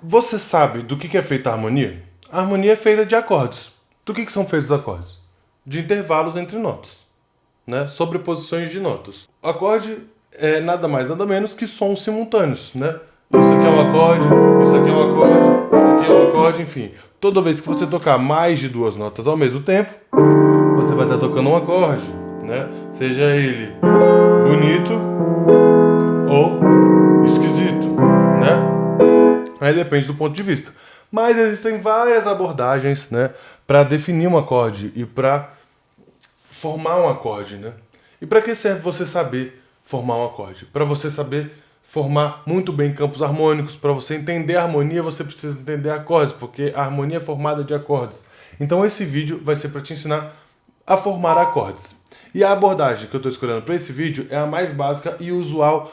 Você sabe do que é feita a harmonia? A harmonia é feita de acordes. Do que são feitos os acordes? De intervalos entre notas, né? Sobreposições de notas. O acorde é nada mais, nada menos que sons simultâneos, né? Isso aqui é um acorde, isso aqui é um acorde, isso aqui é um acorde, enfim. Toda vez que você tocar mais de duas notas ao mesmo tempo, você vai estar tocando um acorde, né? Seja ele bonito ou esquisito, né? Aí depende do ponto de vista. Mas existem várias abordagens, né, para definir um acorde e para formar um acorde, né? E para que serve você saber formar um acorde? Para você saber formar muito bem campos harmônicos, para você entender a harmonia, você precisa entender acordes, porque a harmonia é formada de acordes. Então esse vídeo vai ser para te ensinar a formar acordes. E a abordagem que eu estou escolhendo para esse vídeo é a mais básica e usual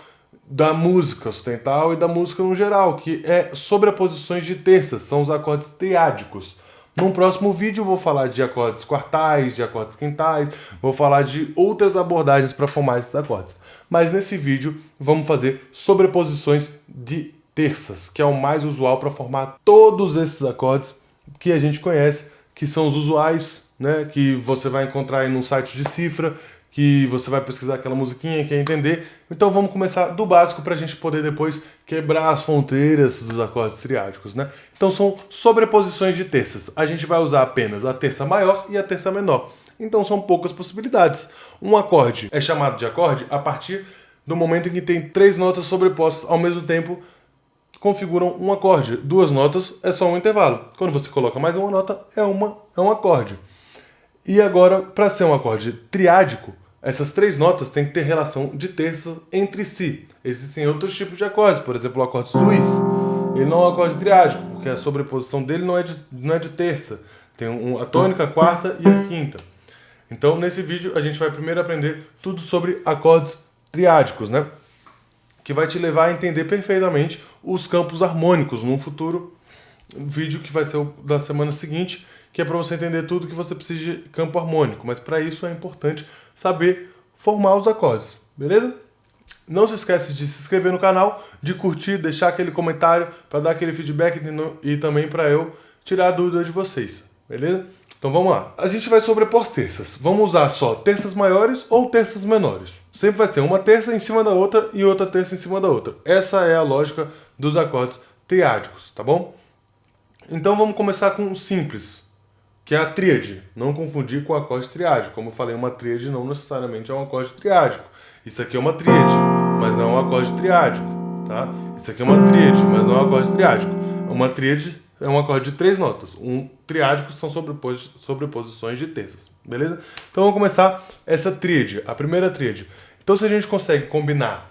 da música ocidental e da música no geral, que é sobreposições de terças, são os acordes triádicos. Num próximo vídeo eu vou falar de acordes quartais, de acordes quintais, vou falar de outras abordagens para formar esses acordes. Mas nesse vídeo vamos fazer sobreposições de terças, que é o mais usual para formar todos esses acordes que a gente conhece, que são os usuais, né, que você vai encontrar aí num site de cifra, que você vai pesquisar aquela musiquinha, quer entender. Então vamos começar do básico para a gente poder depois quebrar as fronteiras dos acordes triádicos, né? Então são sobreposições de terças. A gente vai usar apenas a terça maior e a terça menor. Então são poucas possibilidades. Um acorde é chamado de acorde a partir do momento em que tem três notas sobrepostas ao mesmo tempo, configuram um acorde. Duas notas é só um intervalo. Quando você coloca mais uma nota, é um acorde. E agora, para ser um acorde triádico, essas três notas têm que ter relação de terças entre si. Existem outros tipos de acordes, por exemplo, o acorde suíço. Ele não é um acorde triádico, porque a sobreposição dele não é de terça. Tem a tônica, a quarta e a quinta. Então, nesse vídeo, a gente vai primeiro aprender tudo sobre acordes triádicos, né? Que vai te levar a entender perfeitamente os campos harmônicos num futuro vídeo que vai ser o da semana seguinte, que é para você entender tudo que você precisa de campo harmônico. Mas para isso é importante saber formar os acordes, beleza? Não se esquece de se inscrever no canal, de curtir, deixar aquele comentário para dar aquele feedback e também para eu tirar a dúvida de vocês, beleza? Então vamos lá. A gente vai sobrepor terças. Vamos usar só terças maiores ou terças menores. Sempre vai ser uma terça em cima da outra e outra terça em cima da outra. Essa é a lógica dos acordes triádicos, tá bom? Então vamos começar com um simples, que é a tríade. Não confundir com o acorde triádico. Como eu falei, uma tríade não necessariamente é um acorde triádico. Isso aqui é uma tríade, mas não é um acorde triádico, tá? Isso aqui é uma tríade, mas não é um acorde triádico. Uma tríade é um acorde de três notas. Um triádico são sobreposições de terças, beleza? Então vamos começar essa tríade, a primeira tríade. Então se a gente consegue combinar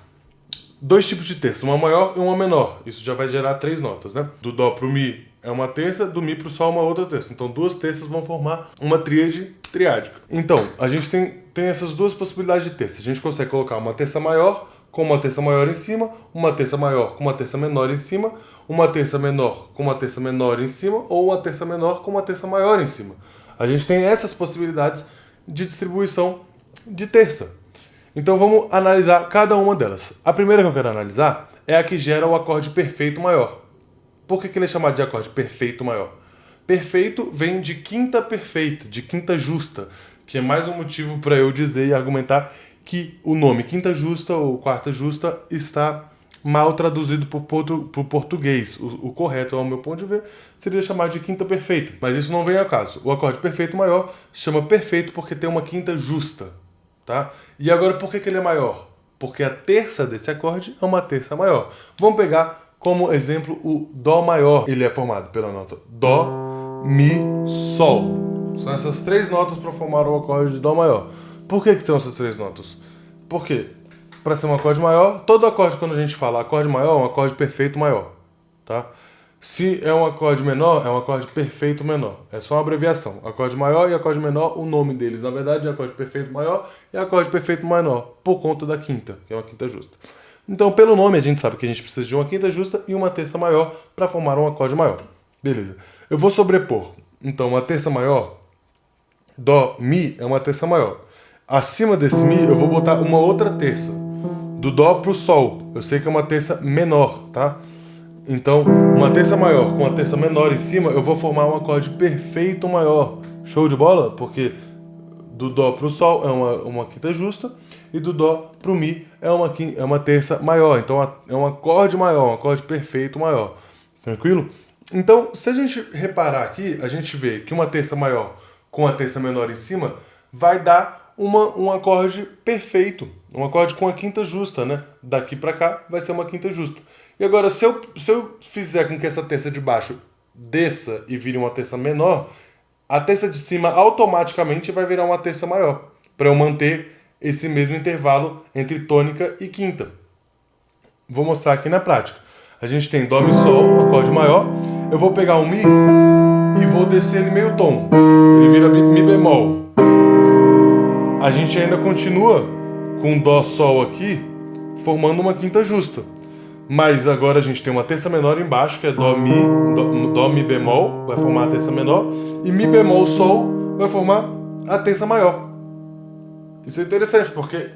dois tipos de terças, uma maior e uma menor, isso já vai gerar três notas, né? Do dó pro mi é uma terça, do mi pro sol é uma outra terça. Então duas terças vão formar uma tríade triádica. Então, a gente tem essas duas possibilidades de terça. A gente consegue colocar uma terça maior com uma terça maior em cima, uma terça maior com uma terça menor em cima, uma terça menor com uma terça menor em cima, ou uma terça menor com uma terça maior em cima. A gente tem essas possibilidades de distribuição de terça. Então vamos analisar cada uma delas. A primeira que eu quero analisar é a que gera o acorde perfeito maior. Por que ele é chamado de acorde perfeito maior? Perfeito vem de quinta perfeita, de quinta justa, que é mais um motivo para eu dizer e argumentar que o nome quinta justa ou quarta justa está mal traduzido para o português. O correto, ao meu ponto de ver, seria chamado de quinta perfeita. Mas isso não vem ao caso. O acorde perfeito maior chama perfeito porque tem uma quinta justa. Tá? E agora, por que ele é maior? Porque a terça desse acorde é uma terça maior. Vamos pegar como exemplo o Dó maior. Ele é formado pela nota Dó, Mi, Sol. São essas três notas para formar o acorde de Dó maior. Por que tem essas três notas? Porque, para ser um acorde maior, todo acorde, quando a gente fala acorde maior, é um acorde perfeito maior. Tá? Se é um acorde menor, é um acorde perfeito menor. É só uma abreviação. Acorde maior e acorde menor, o nome deles, na verdade, é acorde perfeito maior e acorde perfeito menor, por conta da quinta, que é uma quinta justa. Então, pelo nome, a gente sabe que a gente precisa de uma quinta justa e uma terça maior para formar um acorde maior. Beleza. Eu vou sobrepor, então, uma terça maior, Dó, Mi é uma terça maior. Acima desse Mi, eu vou botar uma outra terça. Do Dó pro Sol. Eu sei que é uma terça menor, tá? Então, uma terça maior com uma terça menor em cima, eu vou formar um acorde perfeito maior. Show de bola? Porque do Dó pro Sol é uma quinta justa e do Dó pro Mi é uma terça maior. Então é um acorde maior, um acorde perfeito maior. Tranquilo? Então, se a gente reparar aqui, a gente vê que uma terça maior com a terça menor em cima vai dar um acorde perfeito. Um acorde com a quinta justa, né? Daqui pra cá vai ser uma quinta justa. E agora, se eu fizer com que essa terça de baixo desça e vire uma terça menor, a terça de cima automaticamente vai virar uma terça maior, para eu manter esse mesmo intervalo entre tônica e quinta. Vou mostrar aqui na prática. A gente tem Dó, Mi, Sol, um acorde maior. Eu vou pegar o Mi e vou descer ele meio tom. Ele vira Mi bemol. A gente ainda continua com Dó, Sol aqui, formando uma quinta justa. Mas agora a gente tem uma terça menor embaixo, que é Dó, Mi bemol, vai formar a terça menor. E Mi bemol, Sol, vai formar a terça maior. Isso é interessante, porque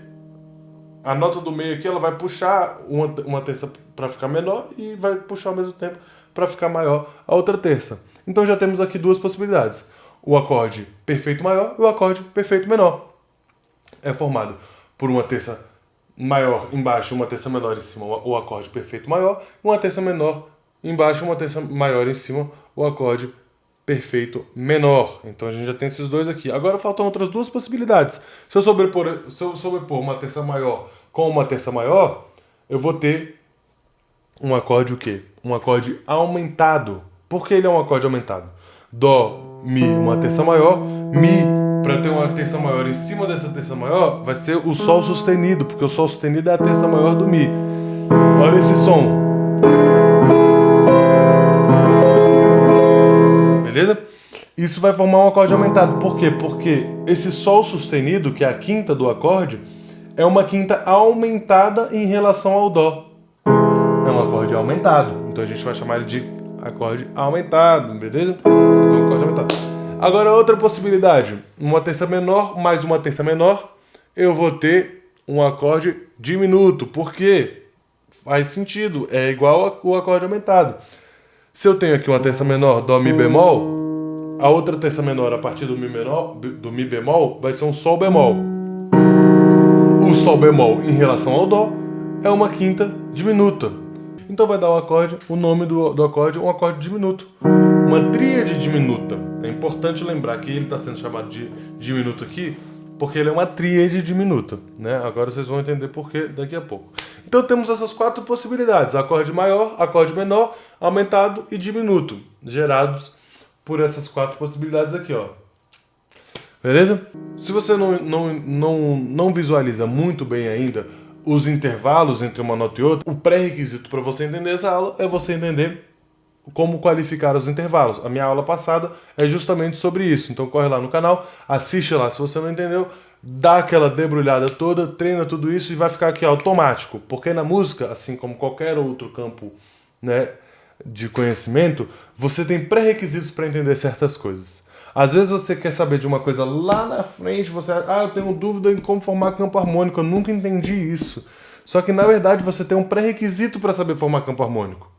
a nota do meio aqui, ela vai puxar uma terça para ficar menor e vai puxar ao mesmo tempo para ficar maior a outra terça. Então já temos aqui duas possibilidades. O acorde perfeito maior e o acorde perfeito menor. É formado por uma terça maior embaixo, uma terça menor em cima, o acorde perfeito maior, uma terça menor embaixo, uma terça maior em cima, o acorde perfeito menor. Então a gente já tem esses dois aqui. Agora faltam outras duas possibilidades. Se eu sobrepor uma terça maior com uma terça maior, eu vou ter um acorde o quê? Um acorde aumentado. Por que ele é um acorde aumentado? Dó, Mi, uma terça maior, Mi, para ter uma terça maior em cima dessa terça maior, vai ser o Sol sustenido, porque o Sol sustenido é a terça maior do Mi. Olha esse som. Beleza? Isso vai formar um acorde aumentado. Por quê? Porque esse Sol sustenido, que é a quinta do acorde, é uma quinta aumentada em relação ao Dó. É um acorde aumentado. Então a gente vai chamar ele de acorde aumentado, beleza? Um acorde aumentado. Agora outra possibilidade. Uma terça menor mais uma terça menor, eu vou ter um acorde diminuto. Por quê? Faz sentido. É igual ao acorde aumentado. Se eu tenho aqui uma terça menor, Dó, Mi bemol, a outra terça menor a partir do Mi bemol vai ser um Sol bemol. O Sol bemol em relação ao Dó é uma quinta diminuta. Então vai dar o nome do acorde, um acorde diminuto. Uma tríade diminuta. É importante lembrar que ele está sendo chamado de diminuto aqui, porque ele é uma tríade diminuta, né? Agora vocês vão entender por quê daqui a pouco. Então temos essas quatro possibilidades: acorde maior, acorde menor, aumentado e diminuto, gerados por essas quatro possibilidades aqui, ó. Beleza? Se você não visualiza muito bem ainda os intervalos entre uma nota e outra, o pré-requisito para você entender essa aula é você entender como qualificar os intervalos. A minha aula passada é justamente sobre isso. Então corre lá no canal, assiste lá se você não entendeu, dá aquela debrulhada toda, treina tudo isso e vai ficar aqui automático. Porque na música, assim como qualquer outro campo, né, de conhecimento, você tem pré-requisitos para entender certas coisas. Às vezes você quer saber de uma coisa lá na frente, eu tenho dúvida em como formar campo harmônico, eu nunca entendi isso. Só que na verdade você tem um pré-requisito para saber formar campo harmônico.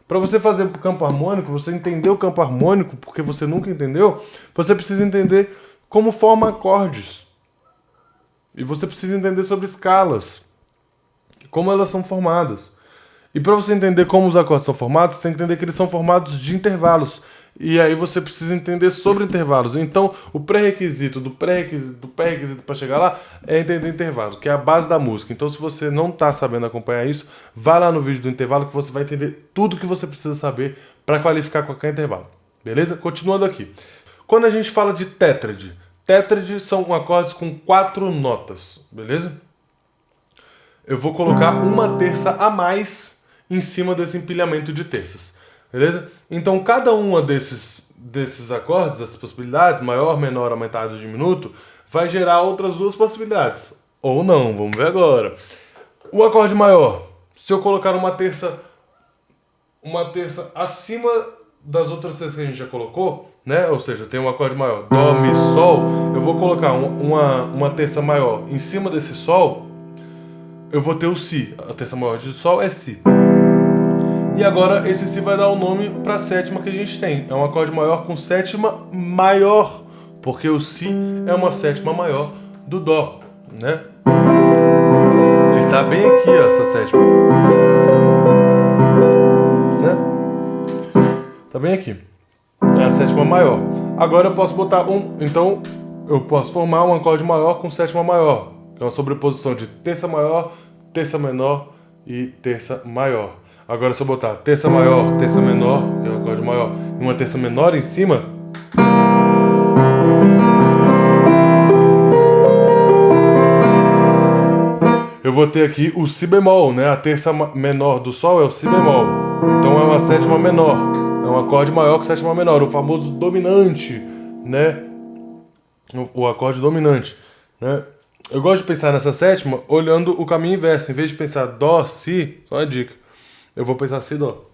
Para você fazer campo harmônico, você entender o campo harmônico, porque você nunca entendeu, você precisa entender como forma acordes. E você precisa entender sobre escalas, como elas são formadas. E para você entender como os acordes são formados, você tem que entender que eles são formados de intervalos. E aí você precisa entender sobre intervalos. Então, o pré-requisito do pré-requisito para chegar lá é entender intervalos, que é a base da música. Então, se você não está sabendo acompanhar isso, vá lá no vídeo do intervalo que você vai entender tudo que você precisa saber para qualificar qualquer intervalo. Beleza? Continuando aqui. Quando a gente fala de tétrade, tétrade são acordes com 4 notas. Beleza? Eu vou colocar uma terça a mais em cima desse empilhamento de terças. Beleza? Então, cada uma desses acordes, dessas possibilidades, maior, menor, aumentado, diminuto, vai gerar outras duas possibilidades. Ou não, vamos ver agora. O acorde maior, se eu colocar uma terça acima das outras terças que a gente já colocou, né? Ou seja, tem um acorde maior, Dó, Mi, Sol, eu vou colocar uma terça maior em cima desse Sol, eu vou ter o Si. A terça maior de Sol é Si. E agora esse Si vai dar o nome para a sétima que a gente tem. É um acorde maior com sétima maior, porque o Si é uma sétima maior do Dó, né? Ele tá bem aqui, ó, essa sétima. Né? Tá bem aqui. É a sétima maior. Agora eu posso botar então eu posso formar um acorde maior com sétima maior. É uma sobreposição de terça maior, terça menor e terça maior. Agora se eu botar terça maior, terça menor, que é um acorde maior, e uma terça menor em cima, eu vou ter aqui o Si bemol, né? A terça menor do Sol é o Si bemol. Então é uma sétima menor. É um acorde maior que sétima menor, o famoso dominante, né? O acorde dominante, né? Eu gosto de pensar nessa sétima olhando o caminho inverso. Em vez de pensar Dó, Si, só uma dica, eu vou pensar Si, Dó.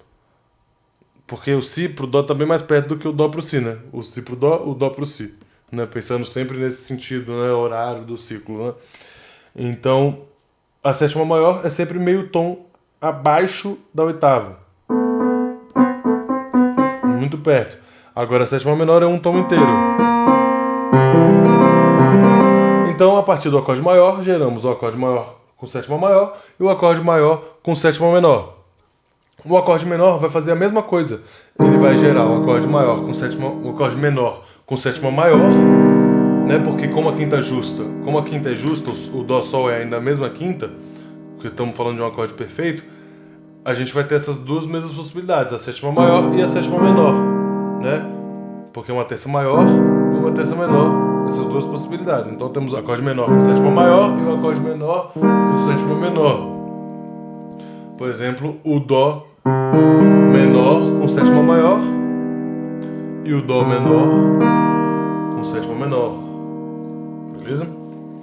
Porque o Si pro Dó tá bem mais perto do que o Dó pro Si, né? O Si pro Dó, o Dó pro Si, né? Pensando sempre nesse sentido, né? Horário do ciclo, né? Então, a sétima maior é sempre meio tom abaixo da oitava. Muito perto. Agora a sétima menor é um tom inteiro. Então, a partir do acorde maior, geramos o acorde maior com sétima maior e o acorde maior com sétima menor. O acorde menor vai fazer a mesma coisa. Ele vai gerar um acorde maior com sétima, um acorde menor com sétima maior, né? Porque como a quinta justa, o Dó Sol é ainda a mesma quinta, porque estamos falando de um acorde perfeito, a gente vai ter essas duas mesmas possibilidades, a sétima maior e a sétima menor, né? Porque uma terça maior e uma terça menor. Essas duas possibilidades. Então temos o acorde menor com sétima maior e o acorde menor com sétima menor. Por exemplo, o Dó menor com sétima maior e o Dó menor com sétima menor. Beleza?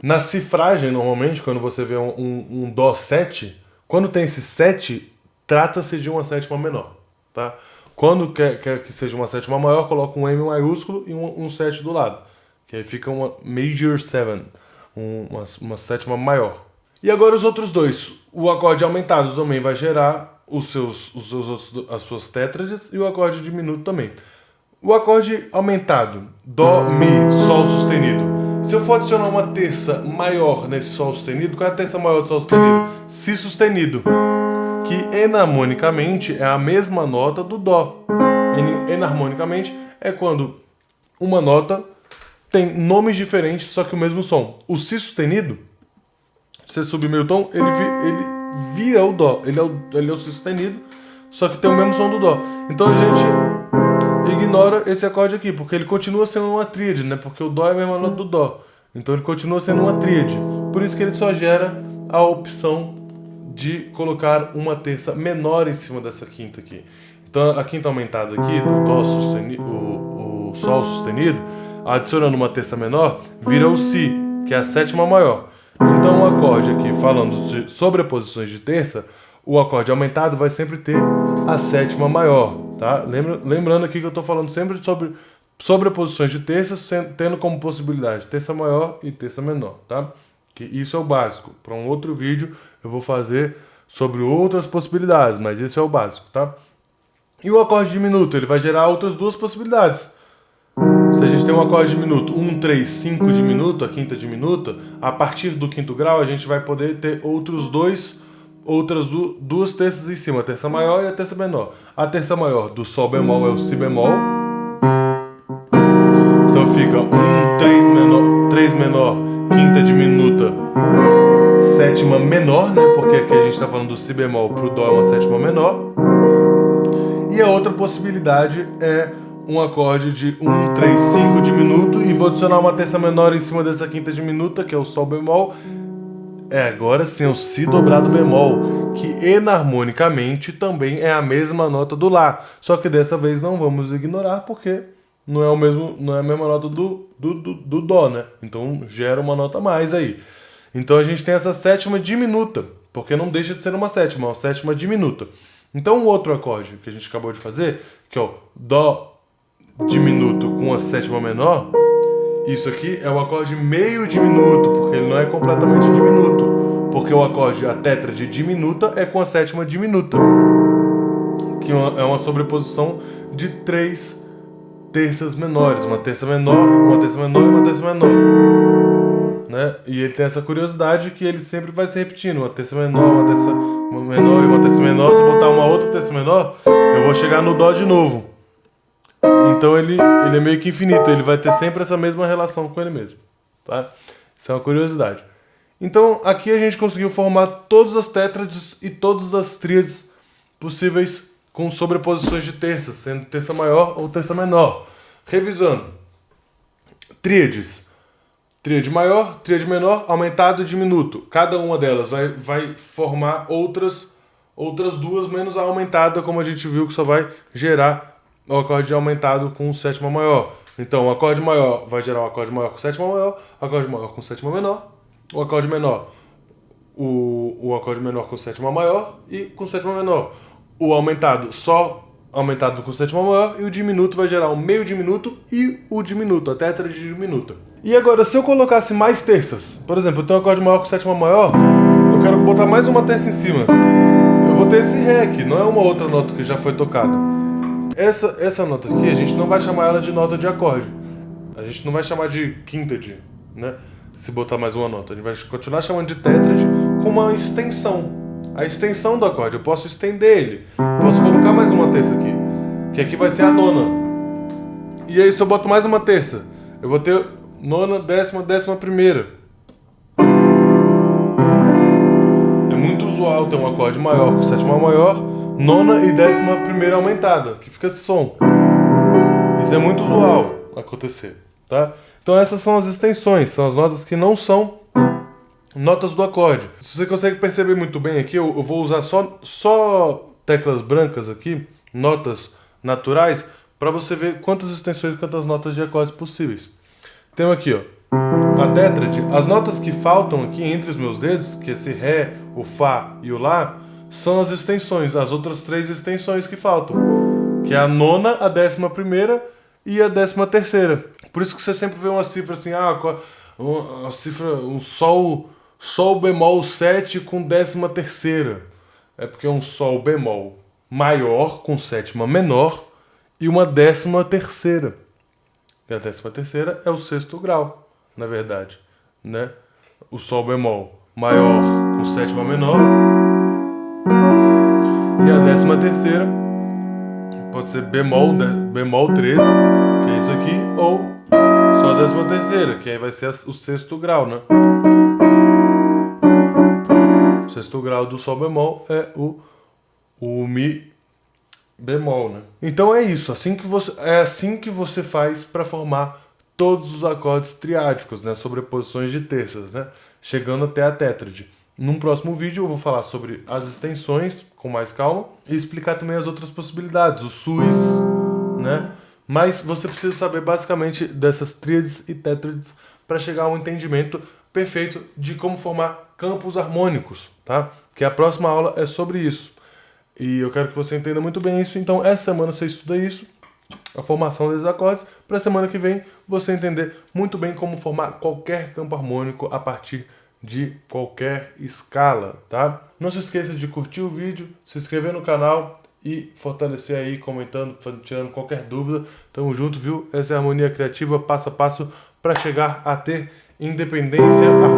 Na cifragem, normalmente, quando você vê um Dó 7, quando tem esse 7, trata-se de uma sétima menor, tá? Quando quer que seja uma sétima maior, coloca um M maiúsculo e um 7 do lado. Que aí fica uma Major 7, uma sétima maior. E agora os outros dois. O acorde aumentado também vai gerar as suas tétrades e o acorde diminuto também. O acorde aumentado, Dó, Mi, Sol sustenido. Se eu for adicionar uma terça maior nesse Sol sustenido, qual é a terça maior do Sol sustenido? Si sustenido, que enarmonicamente é a mesma nota do Dó. Enarmonicamente é quando uma nota tem nomes diferentes, só que o mesmo som. O Si sustenido, se você subir meio tom, ele vira o Dó. Ele é o Si sustenido, só que tem o mesmo som do Dó. Então a gente ignora esse acorde aqui, porque ele continua sendo uma tríade, né? Porque o Dó é a mesma nota do Dó. Então ele continua sendo uma tríade. Por isso que ele só gera a opção de colocar uma terça menor em cima dessa quinta aqui. Então a quinta aumentada aqui, do Dó sustenido, o Sol sustenido, adicionando uma terça menor, vira o Si, que é a sétima maior. Então o acorde aqui, falando de sobreposições de terça, o acorde aumentado vai sempre ter a sétima maior, tá? Lembrando aqui que eu estou falando sempre sobre sobreposições de terças, tendo como possibilidade terça maior e terça menor, tá? Que isso é o básico. Para um outro vídeo eu vou fazer sobre outras possibilidades, mas isso é o básico, tá? E o acorde diminuto, ele vai gerar outras duas possibilidades. Se a gente tem um acorde diminuto, 1, 3, 5 diminuto, a quinta diminuta, a partir do quinto grau a gente vai poder ter outras duas terças em cima, a terça maior e a terça menor. A terça maior do Sol bemol é o Si bemol. Então fica 1, 3 menor, quinta diminuta, sétima menor, né? Porque aqui a gente está falando do Si bemol pro Dó é uma sétima menor. E a outra possibilidade é um acorde de 1, 3, 5 diminuto e vou adicionar uma terça menor em cima dessa quinta diminuta, que é o Sol bemol. Agora sim, é o Si dobrado bemol, que enarmonicamente também é a mesma nota do Lá. Só que dessa vez não vamos ignorar, porque não é a mesma nota do Dó, né? Então gera uma nota a mais aí. Então a gente tem essa sétima diminuta, porque não deixa de ser uma sétima diminuta. Então o outro acorde que a gente acabou de fazer, que é o Dó diminuto com a sétima menor, isso aqui é o acorde meio diminuto, porque ele não é completamente diminuto, porque o acorde, a tétrade diminuta é com a sétima diminuta. que é uma sobreposição de 3 terças menores, uma terça menor, uma terça menor e uma terça menor, né? E ele tem essa curiosidade que ele sempre vai se repetindo, uma terça menor, uma terça menor e uma terça menor. Se eu botar uma outra terça menor, eu vou chegar no dó de novo. Então ele é meio que infinito, ele vai ter sempre essa mesma relação com ele mesmo, tá? Isso é uma curiosidade. Então aqui a gente conseguiu formar todas as tétrades e todas as tríades possíveis com sobreposições de terças, sendo terça maior ou terça menor. Revisando. Tríades. Tríade maior, tríade menor, aumentado e diminuto. Cada uma delas vai formar outras duas menos a aumentada, como a gente viu que só vai gerar o acorde aumentado com sétima maior. Então o acorde maior vai gerar o acorde maior com sétima maior, o acorde maior com sétima menor, o acorde menor o acorde menor com sétima maior e com sétima menor. O aumentado só aumentado com sétima maior, e o diminuto vai gerar o meio diminuto e o diminuto, a tétrade diminuta. E agora, se eu colocasse mais terças, por exemplo, eu tenho um acorde maior com sétima maior, eu quero botar mais uma terça em cima. Eu vou ter esse Ré aqui, não é uma outra nota que já foi tocada. Essa nota aqui, a gente não vai chamar ela de nota de acorde. A gente não vai chamar de quintade, né? Se botar mais uma nota. A gente vai continuar chamando de tétrade com uma extensão. A extensão do acorde, eu posso estender ele. Posso colocar mais uma terça aqui, que aqui vai ser a nona. E aí se eu boto mais uma terça, eu vou ter nona, décima, décima primeira. É muito usual ter um acorde maior com sétima maior, nona e décima primeira aumentada, que fica esse som. Isso é muito usual acontecer, tá? Então essas são as extensões, são as notas que não são notas do acorde. Se você consegue perceber muito bem aqui, eu vou usar só teclas brancas aqui, notas naturais, para você ver quantas extensões, quantas notas de acordes possíveis. Temos aqui, ó, a tétrade. As notas que faltam aqui entre os meus dedos, que esse Ré, o Fá e o Lá, são as extensões, as outras 3 extensões que faltam, que é a nona, a décima primeira e a décima terceira. Por isso que você sempre vê uma cifra assim, uma cifra, um Sol bemol 7 com décima terceira. É porque é um Sol bemol maior com sétima menor e uma décima terceira. E a décima terceira é o sexto grau, na verdade, né? O Sol bemol maior com sétima menor e a décima terceira pode ser bemol 13, que é isso aqui, ou só a décima terceira, que aí vai ser o sexto grau, né? O sexto grau do Sol bemol é o Mi bemol, né? Então é isso, é assim que você faz para formar todos os acordes triádicos, né? Sobreposições de terças, né? Chegando até a tétrade. Num próximo vídeo eu vou falar sobre as extensões com mais calma e explicar também as outras possibilidades, os sus, né? Mas você precisa saber basicamente dessas tríades e tétrades para chegar a um entendimento perfeito de como formar campos harmônicos, tá? Que a próxima aula é sobre isso. E eu quero que você entenda muito bem isso. Então, essa semana você estuda isso, a formação desses acordes, para a semana que vem você entender muito bem como formar qualquer campo harmônico a partir de qualquer escala, tá? Não se esqueça de curtir o vídeo, se inscrever no canal e fortalecer aí, comentando, tirando qualquer dúvida. Tamo junto, viu? Essa é a Harmonia Criativa, passo a passo para chegar a ter independência harmônica.